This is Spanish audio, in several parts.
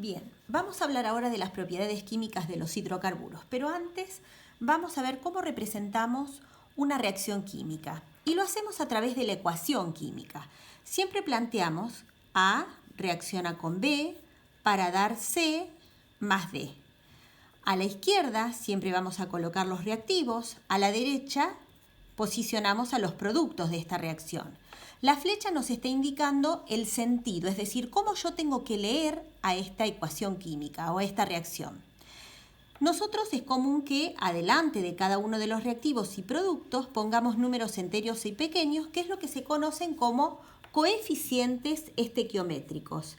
Bien, vamos a hablar ahora de las propiedades químicas de los hidrocarburos, pero antes vamos a ver cómo representamos una reacción química. Y lo hacemos a través de la ecuación química. Siempre planteamos A reacciona con B para dar C más D. A la izquierda siempre vamos a colocar los reactivos, a la derecha posicionamos a los productos de esta reacción. La flecha nos está indicando el sentido, es decir, cómo yo tengo que leer a esta ecuación química o a esta reacción. Nosotros es común que adelante de cada uno de los reactivos y productos pongamos números enteros y pequeños, que es lo que se conocen como coeficientes estequiométricos.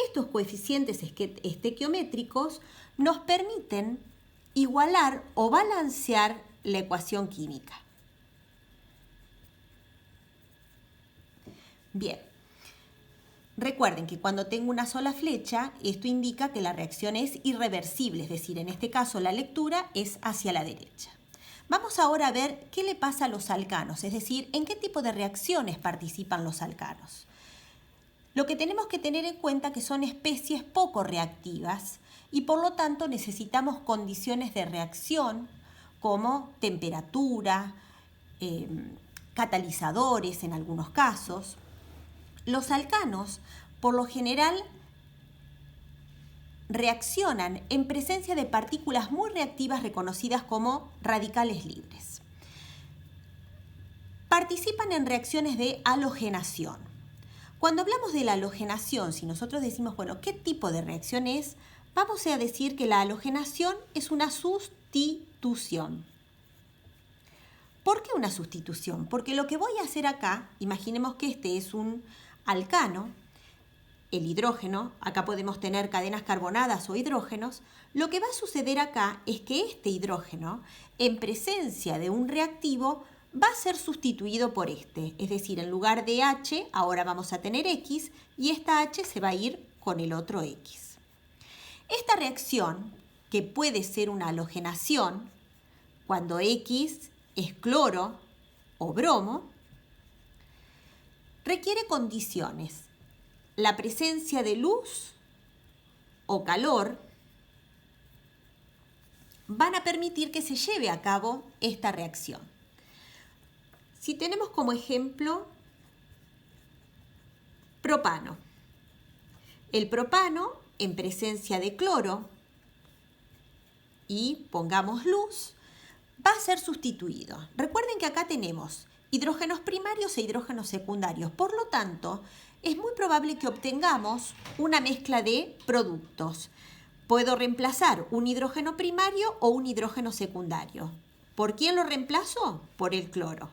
Estos coeficientes estequiométricos nos permiten igualar o balancear la ecuación química. Bien, recuerden que cuando tengo una sola flecha, esto indica que la reacción es irreversible, es decir, en este caso la lectura es hacia la derecha. Vamos ahora a ver qué le pasa a los alcanos, es decir, en qué tipo de reacciones participan los alcanos. Lo que tenemos que tener en cuenta es que son especies poco reactivas y por lo tanto necesitamos condiciones de reacción como temperatura, catalizadores en algunos casos. Los alcanos, por lo general, reaccionan en presencia de partículas muy reactivas reconocidas como radicales libres. Participan en reacciones de halogenación. Cuando hablamos de la halogenación, si nosotros decimos, bueno, ¿qué tipo de reacción es? Vamos a decir que la halogenación es una sustitución. ¿Por qué una sustitución? Porque lo que voy a hacer acá, imaginemos que este es un alcano, el hidrógeno, acá podemos tener cadenas carbonadas o hidrógenos, lo que va a suceder acá es que este hidrógeno, en presencia de un reactivo, va a ser sustituido por este, es decir, en lugar de H, ahora vamos a tener X y esta H se va a ir con el otro X. Esta reacción, que puede ser una halogenación, cuando X es cloro o bromo, requiere condiciones. La presencia de luz o calor van a permitir que se lleve a cabo esta reacción. Si tenemos como ejemplo propano. El propano, en presencia de cloro, y pongamos luz, va a ser sustituido. Recuerden que acá tenemos hidrógenos primarios e hidrógenos secundarios. Por lo tanto, es muy probable que obtengamos una mezcla de productos. Puedo reemplazar un hidrógeno primario o un hidrógeno secundario. ¿Por quién lo reemplazo? Por el cloro.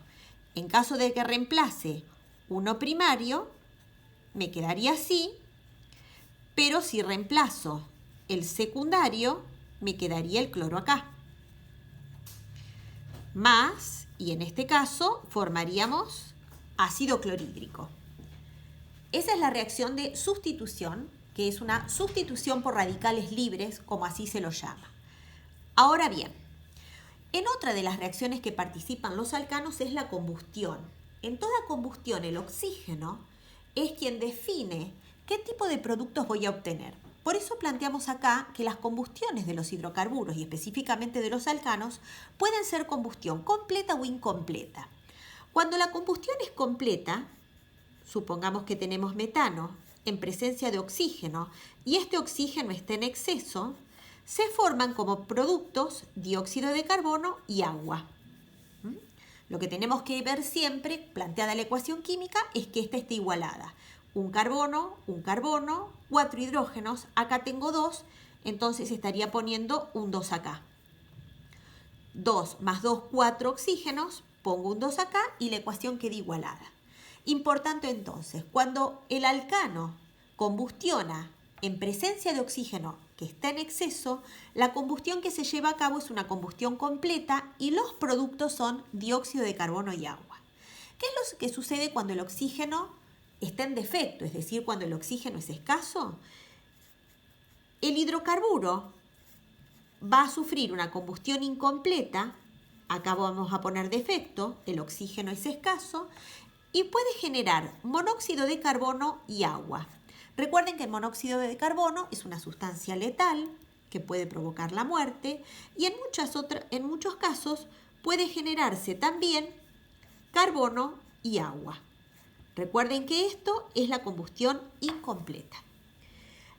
En caso de que reemplace uno primario, me quedaría así, pero si reemplazo el secundario, me quedaría el cloro acá. Más, y en este caso, formaríamos ácido clorhídrico. Esa es la reacción de sustitución, que es una sustitución por radicales libres, como así se lo llama. Ahora bien, en otra de las reacciones que participan los alcanos es la combustión. En toda combustión el oxígeno es quien define qué tipo de productos voy a obtener. Por eso planteamos acá que las combustiones de los hidrocarburos y específicamente de los alcanos pueden ser combustión completa o incompleta. Cuando la combustión es completa, supongamos que tenemos metano en presencia de oxígeno y este oxígeno está en exceso, se forman como productos dióxido de carbono y agua. Lo que tenemos que ver siempre, planteada la ecuación química, es que esta esté igualada. Un carbono, 4 hidrógenos, acá tengo 2, entonces estaría poniendo un 2 acá. 2 más 2, 4 oxígenos, pongo un 2 acá y la ecuación queda igualada. Importante entonces, cuando el alcano combustiona en presencia de oxígeno que está en exceso, la combustión que se lleva a cabo es una combustión completa y los productos son dióxido de carbono y agua. ¿Qué es lo que sucede cuando el oxígeno está en defecto? Es decir, cuando el oxígeno es escaso. El hidrocarburo va a sufrir una combustión incompleta, acá vamos a poner defecto, el oxígeno es escaso, y puede generar monóxido de carbono y agua. Recuerden que el monóxido de carbono es una sustancia letal que puede provocar la muerte y en muchos casos puede generarse también carbono y agua. Recuerden que esto es la combustión incompleta.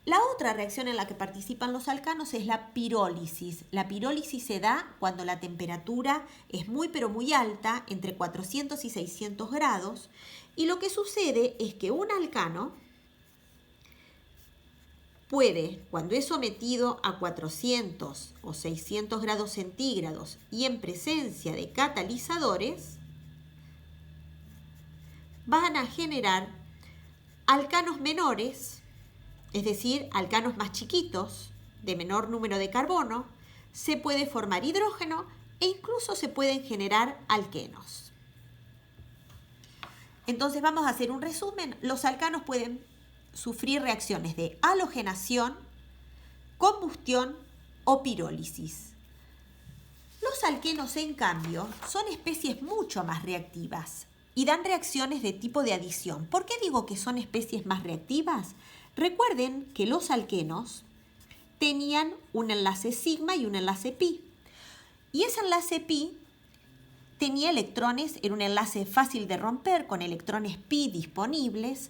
La otra reacción en la que participan los alcanos es la pirólisis. La pirólisis se da cuando la temperatura es muy pero muy alta, entre 400 y 600 grados, y lo que sucede es que un alcano puede, cuando es sometido a 400 o 600 grados centígrados y en presencia de catalizadores, van a generar alcanos menores, es decir, alcanos más chiquitos, de menor número de carbono, se puede formar hidrógeno e incluso se pueden generar alquenos. Entonces vamos a hacer un resumen. Los alcanos pueden sufrir reacciones de halogenación, combustión o pirólisis. Los alquenos, en cambio, son especies mucho más reactivas y dan reacciones de tipo de adición. ¿Por qué digo que son especies más reactivas? Recuerden que los alquenos tenían un enlace sigma y un enlace pi. Y ese enlace pi tenía electrones, era un enlace fácil de romper con electrones pi disponibles.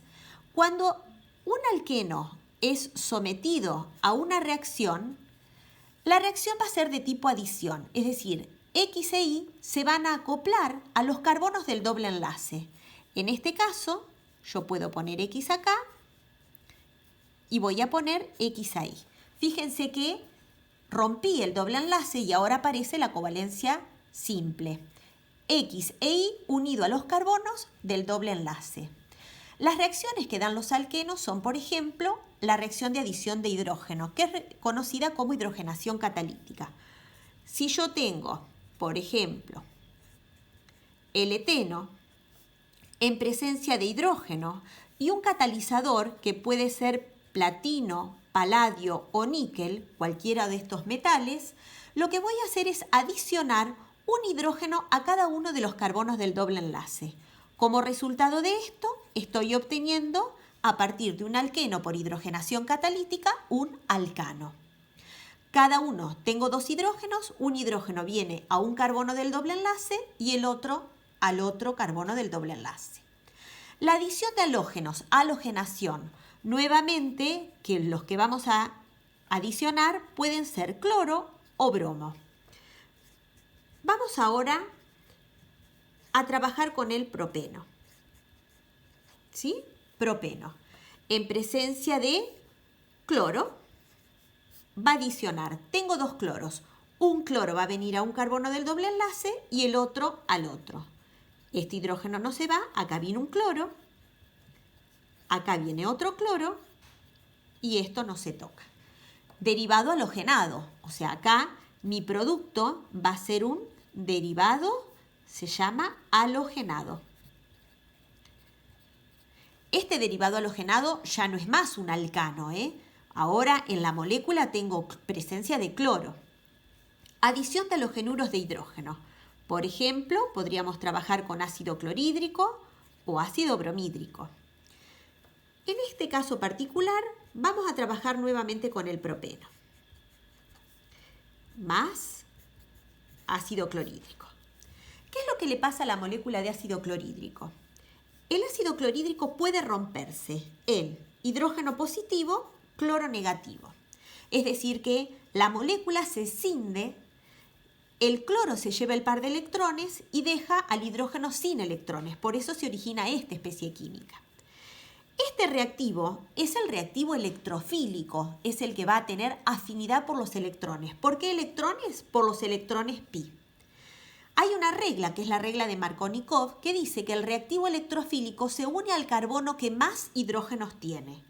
Cuando un alqueno es sometido a una reacción, la reacción va a ser de tipo adición, es decir, X e Y se van a acoplar a los carbonos del doble enlace. En este caso, yo puedo poner X acá y voy a poner X ahí. Fíjense que rompí el doble enlace y ahora aparece la covalencia simple. X e Y unido a los carbonos del doble enlace. Las reacciones que dan los alquenos son, por ejemplo, la reacción de adición de hidrógeno, que es conocida como hidrogenación catalítica. Si yo tengo, por ejemplo, el eteno en presencia de hidrógeno y un catalizador que puede ser platino, paladio o níquel, cualquiera de estos metales, lo que voy a hacer es adicionar un hidrógeno a cada uno de los carbonos del doble enlace. Como resultado de esto, estoy obteniendo, a partir de un alqueno por hidrogenación catalítica, un alcano. Cada uno, tengo dos hidrógenos, un hidrógeno viene a un carbono del doble enlace y el otro al otro carbono del doble enlace. La adición de halógenos, halogenación, nuevamente, que los que vamos a adicionar pueden ser cloro o bromo. Vamos ahora a trabajar con el propeno. ¿Sí? Propeno. En presencia de cloro, va a adicionar. Tengo dos cloros. Un cloro va a venir a un carbono del doble enlace y el otro al otro. Este hidrógeno no se va, acá viene un cloro, acá viene otro cloro y esto no se toca. Derivado halogenado, o sea, acá mi producto va a ser un derivado, se llama halogenado. Este derivado halogenado ya no es más un alcano, Ahora en la molécula tengo presencia de cloro. Adición de halogenuros de hidrógeno. Por ejemplo, podríamos trabajar con ácido clorhídrico o ácido bromídrico. En este caso particular, vamos a trabajar nuevamente con el propeno. Más ácido clorhídrico. ¿Qué es lo que le pasa a la molécula de ácido clorhídrico? El ácido clorhídrico puede romperse en hidrógeno positivo, cloro negativo. Es decir, que la molécula se cinde, el cloro se lleva el par de electrones y deja al hidrógeno sin electrones. Por eso se origina esta especie química. Este reactivo es el reactivo electrofílico, es el que va a tener afinidad por los electrones. ¿Por qué electrones? Por los electrones pi. Hay una regla, que es la regla de Markovnikov, que dice que el reactivo electrofílico se une al carbono que más hidrógenos tiene.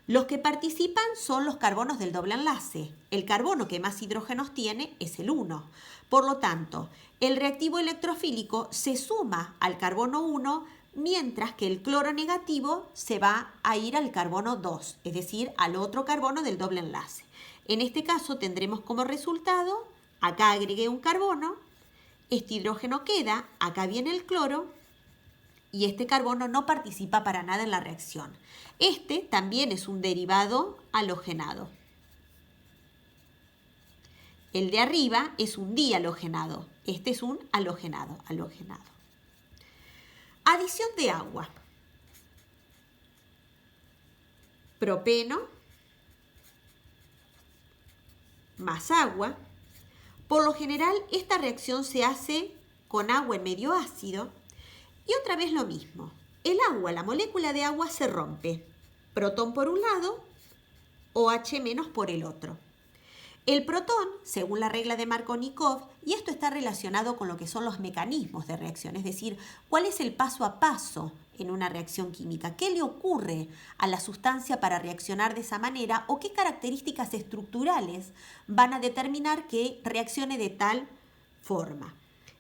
Los que participan son los carbonos del doble enlace. El carbono que más hidrógenos tiene es el 1. Por lo tanto, el reactivo electrofílico se suma al carbono 1, mientras que el cloro negativo se va a ir al carbono 2, es decir, al otro carbono del doble enlace. En este caso tendremos como resultado, acá agregué un carbono, este hidrógeno queda, acá viene el cloro y este carbono no participa para nada en la reacción. Este también es un derivado halogenado. El de arriba es un dihalogenado. Este es un halogenado. Adición de agua. Propeno más agua. Por lo general, esta reacción se hace con agua en medio ácido. Y otra vez lo mismo. El agua, la molécula de agua se rompe. Protón por un lado, OH- por el otro. El protón, según la regla de Markovnikov, y esto está relacionado con lo que son los mecanismos de reacción, es decir, cuál es el paso a paso en una reacción química, qué le ocurre a la sustancia para reaccionar de esa manera o qué características estructurales van a determinar que reaccione de tal forma.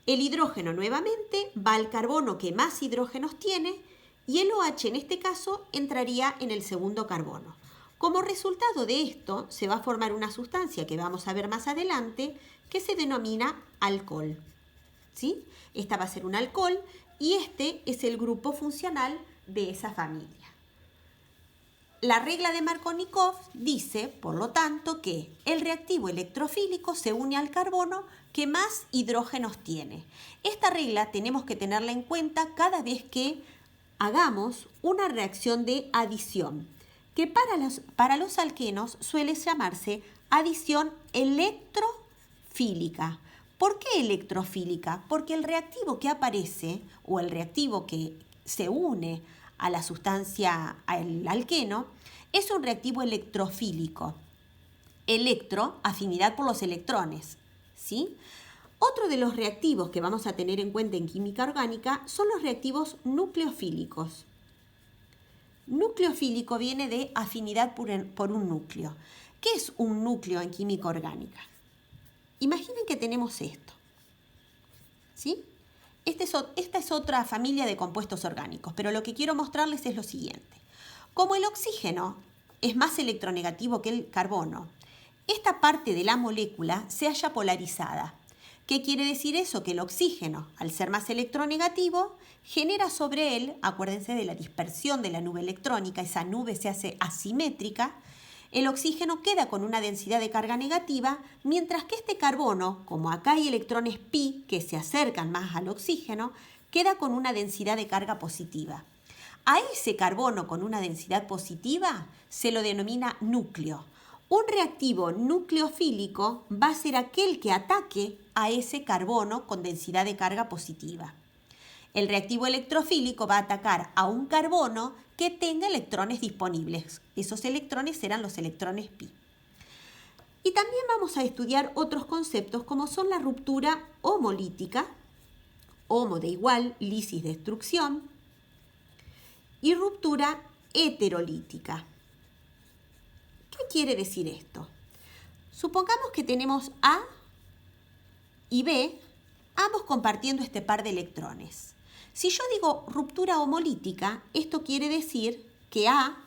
El hidrógeno nuevamente va al carbono que más hidrógenos tiene y el OH en este caso entraría en el segundo carbono. Como resultado de esto se va a formar una sustancia que vamos a ver más adelante que se denomina alcohol. ¿Sí? Esta va a ser un alcohol y este es el grupo funcional de esa familia. La regla de Markovnikov dice, por lo tanto, que el reactivo electrofílico se une al carbono que más hidrógenos tiene. Esta regla tenemos que tenerla en cuenta cada vez que hagamos una reacción de adición, que para los alquenos suele llamarse adición electrofílica. ¿Por qué electrofílica? Porque el reactivo que aparece o el reactivo que se une a la sustancia, al alqueno, es un reactivo electrofílico. Electro, afinidad por los electrones, ¿sí? Otro de los reactivos que vamos a tener en cuenta en química orgánica son los reactivos nucleofílicos. Nucleofílico viene de afinidad por un núcleo. ¿Qué es un núcleo en química orgánica? Imaginen que tenemos esto, ¿sí? Esta es otra familia de compuestos orgánicos, pero lo que quiero mostrarles es lo siguiente. Como el oxígeno es más electronegativo que el carbono, esta parte de la molécula se halla polarizada. ¿Qué quiere decir eso? Que el oxígeno, al ser más electronegativo, genera sobre él, acuérdense de la dispersión de la nube electrónica, esa nube se hace asimétrica, el oxígeno queda con una densidad de carga negativa, mientras que este carbono, como acá hay electrones pi que se acercan más al oxígeno, queda con una densidad de carga positiva. A ese carbono con una densidad positiva se lo denomina núcleo. Un reactivo nucleofílico va a ser aquel que ataque a ese carbono con densidad de carga positiva. El reactivo electrofílico va a atacar a un carbono que tenga electrones disponibles. Esos electrones serán los electrones pi. Y también vamos a estudiar otros conceptos como son la ruptura homolítica, homo de igual, lisis destrucción, y ruptura heterolítica. ¿Qué quiere decir esto? Supongamos que tenemos A y B, ambos compartiendo este par de electrones. Si yo digo ruptura homolítica, esto quiere decir que A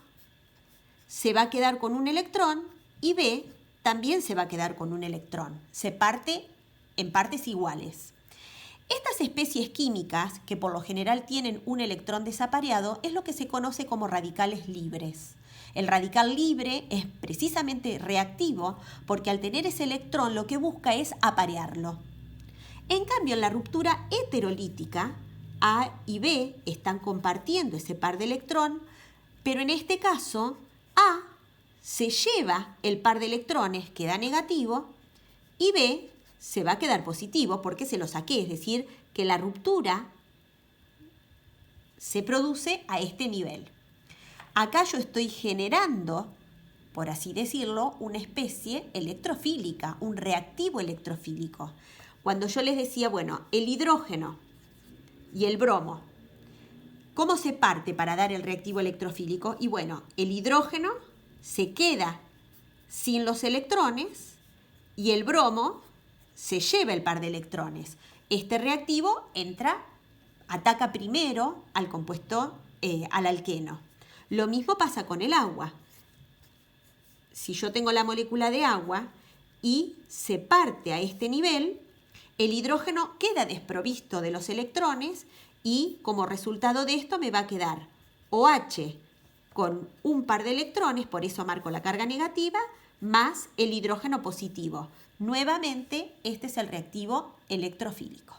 se va a quedar con un electrón y B también se va a quedar con un electrón. Se parte en partes iguales. Estas especies químicas, que por lo general tienen un electrón desapareado, es lo que se conoce como radicales libres. El radical libre es precisamente reactivo porque al tener ese electrón lo que busca es aparearlo. En cambio, en la ruptura heterolítica, A y B están compartiendo ese par de electrón, pero en este caso, A se lleva el par de electrones, queda negativo, y B se va a quedar positivo porque se lo saqué, es decir, que la ruptura se produce a este nivel. Acá yo estoy generando, por así decirlo, una especie electrofílica, un reactivo electrofílico. Cuando yo les decía, bueno, el hidrógeno y el bromo, ¿cómo se parte para dar el reactivo electrofílico? Y bueno, el hidrógeno se queda sin los electrones y el bromo se lleva el par de electrones. Este reactivo ataca primero al compuesto, al alqueno. Lo mismo pasa con el agua. Si yo tengo la molécula de agua y se parte a este nivel, el hidrógeno queda desprovisto de los electrones y como resultado de esto me va a quedar OH con un par de electrones, por eso marco la carga negativa, más el hidrógeno positivo. Nuevamente, este es el reactivo electrofílico.